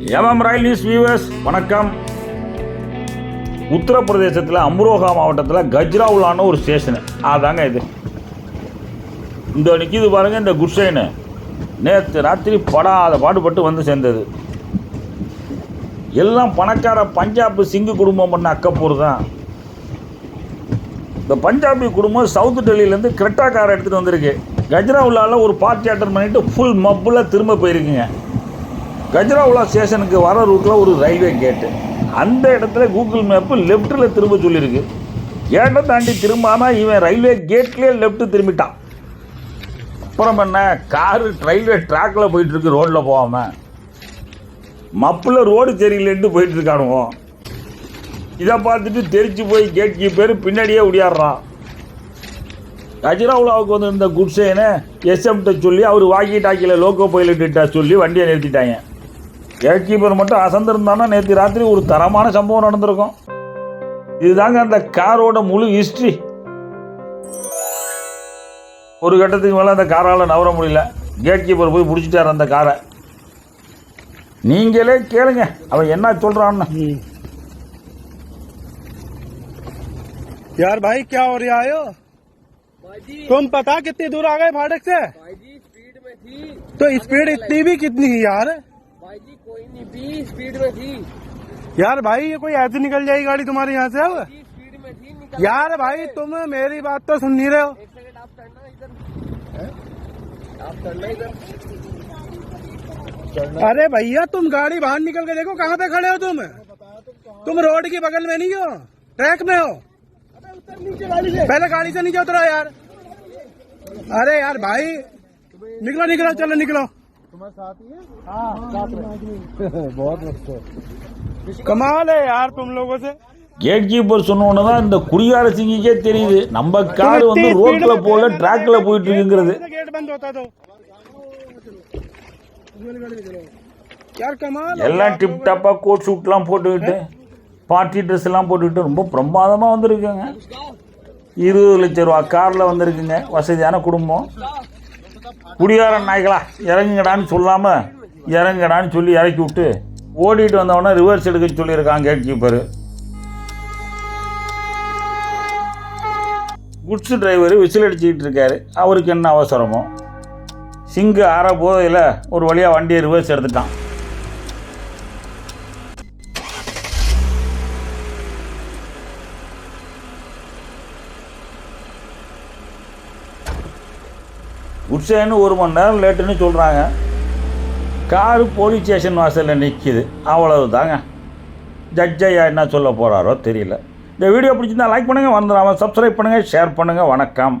ரயில் news viewers வணக்கம். உத்தரப்பிரதேசத்தில் அம்ரோஹா மாவட்டத்தில் கஜ்ராவுலான ஒரு ஸ்டேஷனு அதாங்க இது. இந்த நிற்கிது பாருங்கள் இந்த குட்ஷைனு. நேற்று ராத்திரி படாத பாடுபட்டு வந்து சேர்ந்தது. எல்லாம் பணக்கார பஞ்சாபு சிங்கு குடும்பம் பண்ண அக்கப்பூர் தான். இந்த பஞ்சாபி குடும்பம் சவுத் டெல்லியிலேருந்து கிரெட்டா காரை எடுத்துகிட்டு வந்திருக்கு. கஜ்ராவுலாவில் ஒரு பார்ட்டி அட்டன் பண்ணிவிட்டு ஃபுல் மப்பில் திரும்ப போயிருக்குங்க. கஜ்ராவுலா ஸ்டேஷனுக்கு வர ரூட்டில் ஒரு ரயில்வே கேட்டு, அந்த இடத்துல கூகுள் மேப்பு லெஃப்ட்டில் திரும்ப சொல்லியிருக்கு. கேட்டை தாண்டி திரும்பாமல் இவன் ரயில்வே கேட்லேயே லெஃப்ட்டு திரும்பிட்டான். அப்புறம் என்ன, காரு ரயில்வே ட்ராக்கில் போயிட்டுருக்கு, ரோட்டில் போகாமல். மப்பில் ரோடு சரியில்லைன்ட்டு போயிட்டுருக்கானுவோம். இதை பார்த்துட்டு தெரிச்சு போய் கேட் கீப்பர் பின்னாடியே ஒடியாடுறான். கஜ்ராவுலாவுக்கு வந்து இந்த குட்ஸைனை எஸ்எம்கிட்ட சொல்லி அவர் வாக்கி டாக்கியில் லோக்கோ பைலட்டிட்ட சொல்லி வண்டியை நிறுத்திட்டாங்க. கேட் கீப்பர் மட்டும் அசந்திருந்தானா நேற்று ராத்திரி ஒரு தரமான சம்பவம் நடந்திருக்கும். இதுதாங்க அந்த காரோட முழு ஹிஸ்ட்ரி. ஒரு கட்டத்துக்கு மேலே அந்த காரால் நவர முடியல. கேட் கீப்பர் போய் பிடிச்சிட்டார் அந்த காரை. நீங்களே கேளுங்க அவன் என்ன சொல்கிறான்னு. यार भाई क्या हो रहा है? तुम पता कितनी दूर आ गए फाटक से? भाई जी स्पीड में थी। तो स्पीड इतनी भी कितनी है यार? भाई जी कोई नहीं भी स्पीड में थी। यार भाई ये कोई ऐसे निकल जाएगी गाड़ी तुम्हारे यहाँ से अब? जी स्पीड में थी निकल। यार भाई तुम मेरी बात तो सुन नहीं रहे हो। एक सेकंड आप टर्ना इधर, आप टर्ना इधर। अरे भैया तुम गाड़ी बाहर निकल के देखो कहाँ पे खड़े हो तुम रोड के बगल में नहीं हो, ट्रैक में हो। पहले गाड़ी से नीचे उतरो यार। अरे यार भाई निकलो निकलो, चलो निकलो। तुम्हारे साथ ही है? हाँ बहुत मस्त। कमाल है यार तुम लोगों से। கேட் கீப்பர் சொன்னோன்னு தான் இந்த குடிகார சிங்கிக்கே தெரியுது நம்ம கார் வந்து ரோட்ல போல ட்ராக்ல போயிட்டு இருக்குங்கிறது. गेट बंद होता तो यार कमाल। எல்லாம் டிப் டாப்பாக கோட் ஷூட்லாம் போட்டுக்கிட்டு பார்ட்டி ட்ரெஸ் எல்லாம் போட்டுக்கிட்டு ரொம்ப பிரமாதமாக வந்திருக்குங்க. 20 லட்சம் ரூபா காரில் வந்திருக்குங்க. வசதியான குடும்பம். குடிகார நாய்களா இறங்குங்கடான்னு சொல்லாமல் இறங்குங்கடான்னு சொல்லி இறக்கி விட்டு ஓடிட்டு வந்தவொடனே ரிவர்ஸ் எடுக்க சொல்லியிருக்காங்க gate keeper. Goods driver whistle அடிச்சுக்கிட்டு இருக்காரு. அவருக்கு என்ன அவசரமோ, சிங்கு அற போதையில் ஒரு வழியாக வண்டியை ரிவர்ஸ் எடுத்துட்டான். குட்ஸேன்னு 1 மணி நேரம் லேட்டுன்னு சொல்கிறாங்க. காரு போலீஸ் ஸ்டேஷன் வாசலில் நிற்கிது. அவ்வளவு தாங்க. ஜட்ஜ் ஐயா என்ன சொல்ல போகிறாரோ தெரியல. இந்த வீடியோ பிடிச்சிருந்தா லைக் பண்ணுங்கள், வந்துடாமல் சப்ஸ்கிரைப் பண்ணுங்கள், ஷேர் பண்ணுங்கள். வணக்கம்.